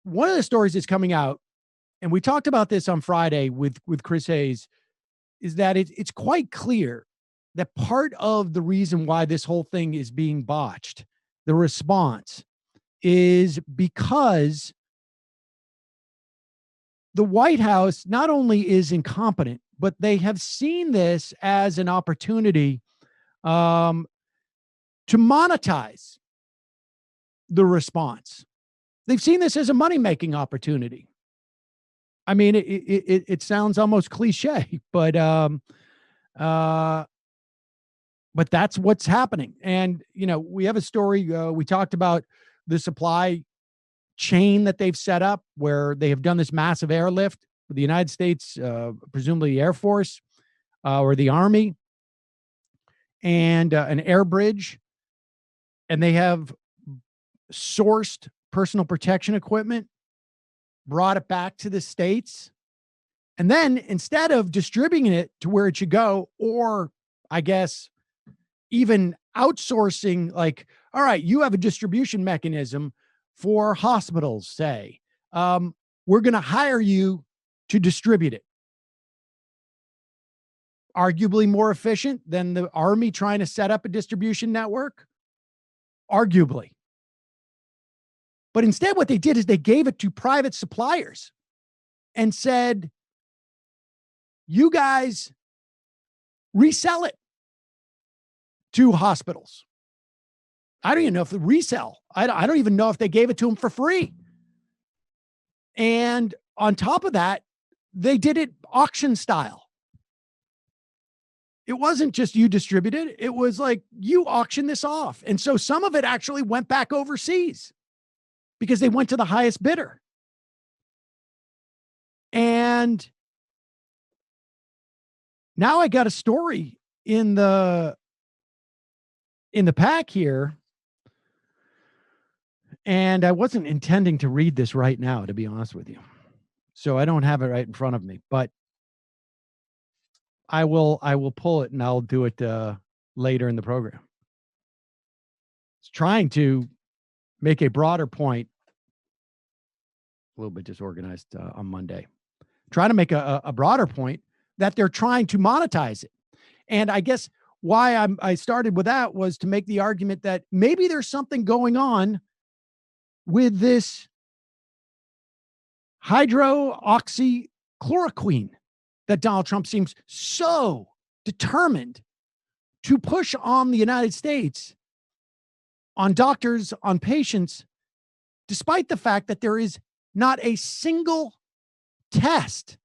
One of the stories that's coming out, and we talked about this on Friday with Chris Hayes, is that it's quite clear that part of the reason why this whole thing is being botched, the response, is because the White House not only is incompetent, but they have seen this as an opportunity to monetize the response. They've seen this as a money-making opportunity. I mean, it sounds almost cliche, but that's what's happening. And, you know, we have a story. We talked about the supply chain that they've set up where they have done this massive airlift with the United States, presumably Air Force or the Army, and an air bridge. And they have sourced personal protection equipment, brought it back to the States. And then instead of distributing it to where it should go, or I guess even outsourcing, like, all right, you have a distribution mechanism for hospitals, say, we're going to hire you to distribute it. Arguably more efficient than the Army trying to set up a distribution network. Arguably. But instead, what they did is they gave it to private suppliers and said, you guys resell it to hospitals. I don't even know if the resell. I don't even know if they gave it to them for free. And on top of that, they did it auction style. It wasn't just you distributed. It was like you auction this off. And so some of it actually went back overseas because they went to the highest bidder. And now I got a story in the pack here. And I wasn't intending to read this right now, to be honest with you. So I don't have it right in front of me, but I will pull it and I'll do it later in the program. It's trying to make a broader point. A little bit disorganized on Monday. Trying to make a broader point that they're trying to monetize it. And I guess why I started with that was to make the argument that maybe there's something going on with this hydroxychloroquine that Donald Trump seems so determined to push on the United States, on doctors, on patients, despite the fact that there is not a single test,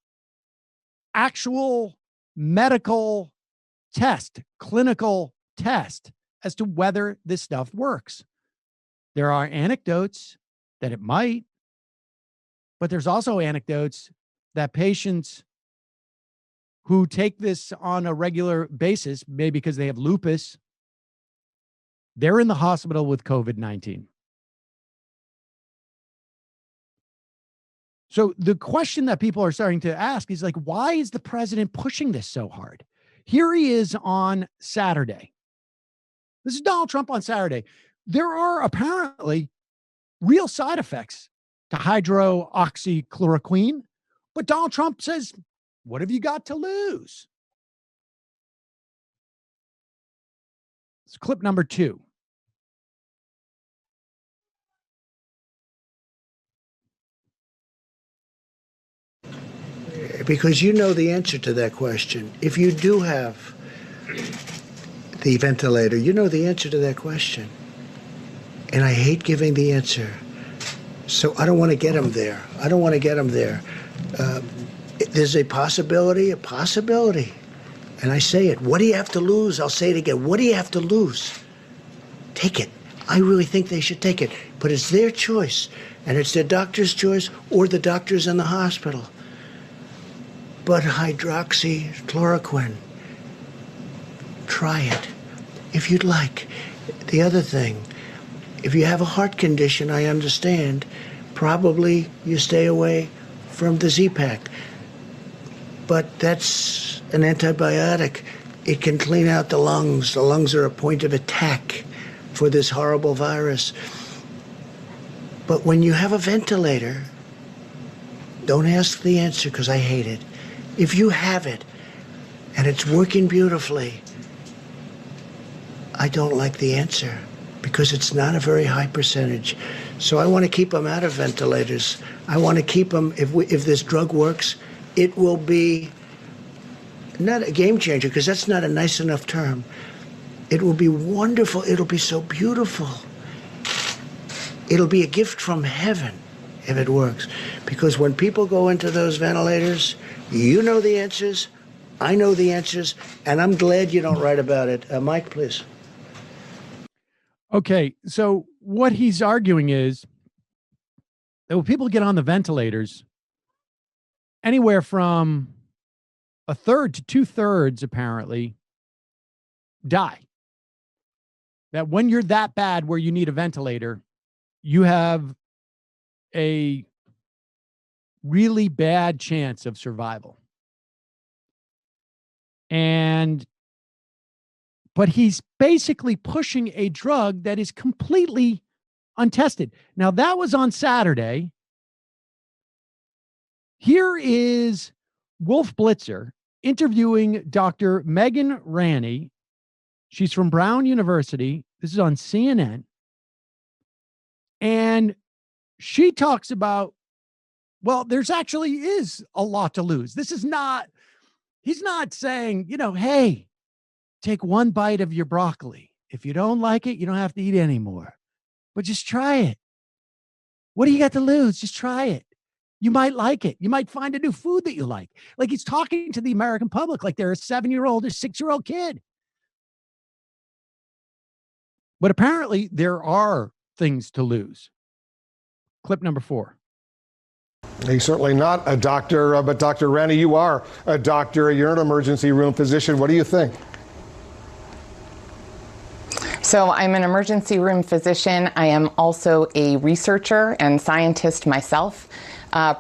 actual medical test, clinical test, as to whether this stuff works. There are anecdotes that it might, but there's also anecdotes that patients who take this on a regular basis, maybe because they have lupus, they're in the hospital with COVID-19. So the question that people are starting to ask is like, why is the president pushing this so hard? Here he is on Saturday. This is Donald Trump on Saturday. There are apparently real side effects to hydroxychloroquine, but Donald Trump says, what have you got to lose? It's clip number 2. Because you know the answer to that question. If you do have the ventilator, you know the answer to that question. And I hate giving the answer. So I don't want to get him there. I don't want to get him there. There's a possibility. And I say it. What do you have to lose? I'll say it again. What do you have to lose? Take it. I really think they should take it. But it's their choice. And it's their doctor's choice or the doctors in the hospital. But hydroxychloroquine, try it if you'd like. The other thing, if you have a heart condition, I understand, probably you stay away from the Z-Pak. But that's an antibiotic. It can clean out the lungs. The lungs are a point of attack. for this horrible virus. But when you have a ventilator, don't ask the answer because I hate it. If you have it and it's working beautifully, I don't like the answer because it's not a very high percentage. So I want to keep them out of ventilators. I want to keep them, if this drug works, it will be not a game changer because that's not a nice enough term. It will be wonderful. It'll be so beautiful. It'll be a gift from heaven if it works. Because when people go into those ventilators, you know the answers, I know the answers, and I'm glad you don't write about it. Mike, please. Okay, so what he's arguing is that when people get on the ventilators, anywhere from a third to 2/3 apparently die. That when you're that bad where you need a ventilator, you have a really bad chance of survival. But he's basically pushing a drug that is completely untested. Now, that was on Saturday. Here is Wolf Blitzer interviewing Dr. Megan Ranney. She's from Brown University. This is on CNN. And she talks about, well, there's actually is a lot to lose. This is not, he's not saying, hey, take one bite of your broccoli. If you don't like it, you don't have to eat anymore. But just try it. What do you got to lose? Just try it. You might like it. You might find a new food that you like. Like he's talking to the American public like they're a 7-year-old or 6-year-old kid. But apparently there are things to lose. Clip number 4. He's certainly not a doctor, but Dr. Ranney, you are a doctor. You're an emergency room physician. What do you think? So I'm an emergency room physician. I am also a researcher and scientist myself.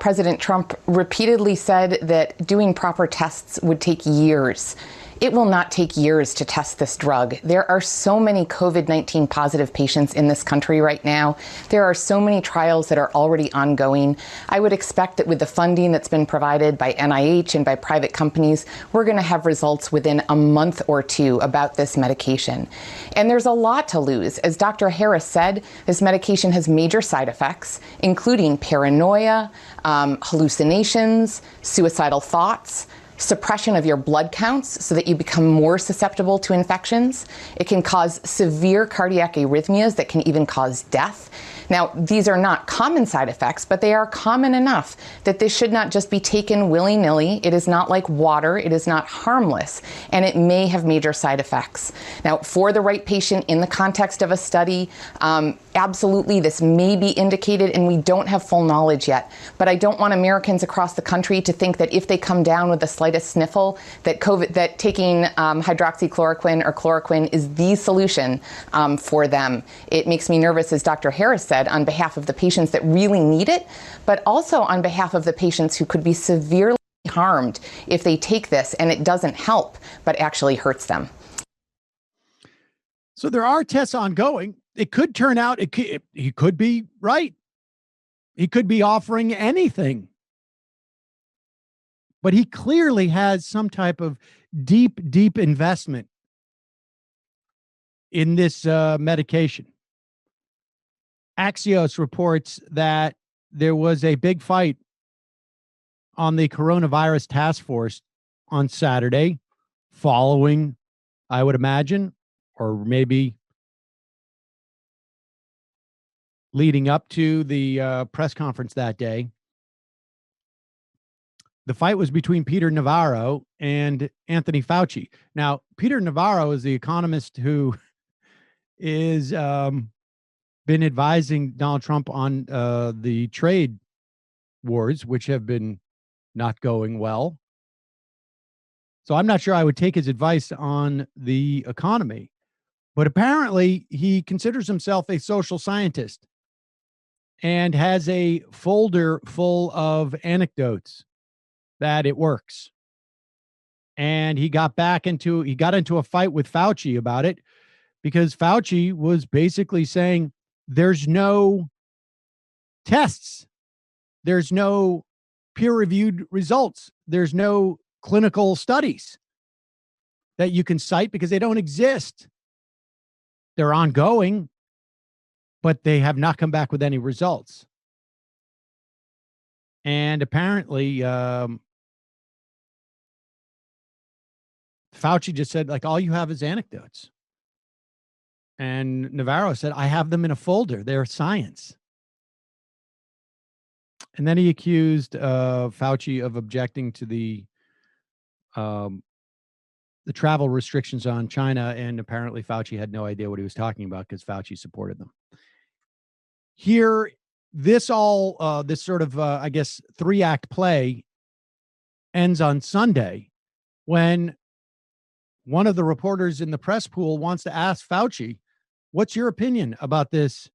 President Trump repeatedly said that doing proper tests would take years. It will not take years to test this drug. There are so many COVID-19 positive patients in this country right now. There are so many trials that are already ongoing. I would expect that with the funding that's been provided by NIH and by private companies, we're going to have results within a month or two about this medication. And there's a lot to lose. As Dr. Harris said, this medication has major side effects, including paranoia, hallucinations, suicidal thoughts, suppression of your blood counts so that you become more susceptible to infections. It can cause severe cardiac arrhythmias that can even cause death. Now, these are not common side effects, but they are common enough that this should not just be taken willy-nilly. It is not like water. It is not harmless, and it may have major side effects. Now, for the right patient in the context of a study, absolutely this may be indicated, and we don't have full knowledge yet. But I don't want Americans across the country to think that if they come down with the slightest sniffle, that taking hydroxychloroquine or chloroquine is the solution for them. It makes me nervous, as Dr. Harris said, on behalf of the patients that really need it, but also on behalf of the patients who could be severely harmed if they take this and it doesn't help, but actually hurts them. So there are tests ongoing. It could turn out, he could be right. He could be offering anything. But he clearly has some type of deep, deep investment in this medication. Axios reports that there was a big fight on the coronavirus task force on Saturday following, I would imagine, or maybe leading up to the press conference that day. The fight was between Peter Navarro and Anthony Fauci. Now, Peter Navarro is the economist who is been advising Donald Trump on the trade wars, which have been not going well. So I'm not sure I would take his advice on the economy, but apparently he considers himself a social scientist and has a folder full of anecdotes that it works. And he got into a fight with Fauci about it because Fauci was basically saying there's no tests, there's no peer-reviewed results, there's no clinical studies that you can cite because they don't exist. They're ongoing, but they have not come back with any results. And apparently, Fauci just said, like, all you have is anecdotes. And Navarro said, I have them in a folder. They're science. And then he accused Fauci of objecting to the travel restrictions on China. And apparently Fauci had no idea what he was talking about because Fauci supported them. Here, this sort of, I guess, 3-act play ends on Sunday when one of the reporters in the press pool wants to ask Fauci, what's your opinion about this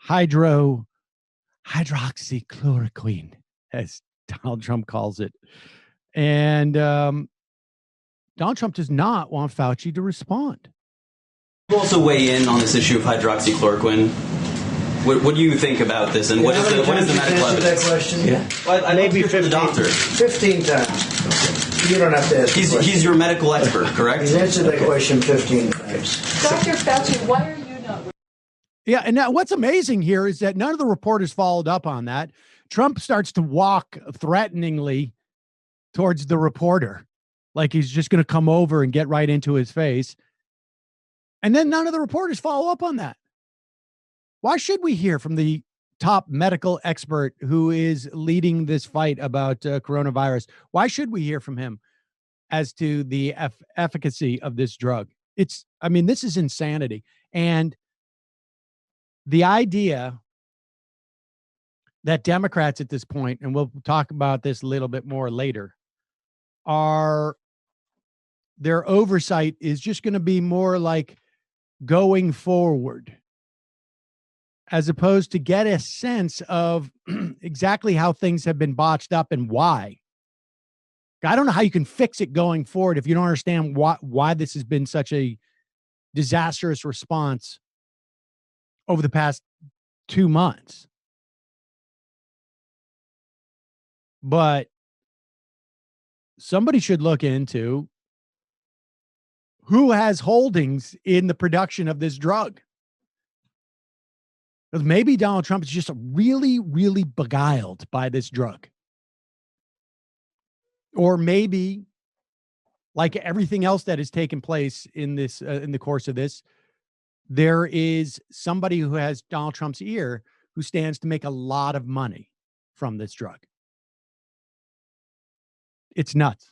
hydroxychloroquine, as Donald Trump calls it? And Donald Trump does not want Fauci to respond. Also weigh in on this issue of hydroxychloroquine. What do you think about this, and what is the medical evidence? That question? Yeah, well, maybe 15 doctor. 15 times. You don't have to ask. He's your medical expert, correct? He's answered that question 15 times. Dr. Fauci, why are you not? Yeah, and now what's amazing here is that none of the reporters followed up on that. Trump starts to walk threateningly towards the reporter, like he's just going to come over and get right into his face. And then none of the reporters follow up on that. Why should we hear from the top medical expert who is leading this fight about coronavirus? Why should we hear from him as to the efficacy of this drug? This is insanity. And the idea that Democrats at this point, and we'll talk about this a little bit more later, their oversight is just going to be more like going forward, as opposed to get a sense of exactly how things have been botched up and why. I don't know how you can fix it going forward if you don't understand why this has been such a disastrous response over the past 2 months. But somebody should look into who has holdings in the production of this drug. Because maybe Donald Trump is just really, really beguiled by this drug. Or maybe, like everything else that has taken place in this, in the course of this, there is somebody who has Donald Trump's ear who stands to make a lot of money from this drug. It's nuts.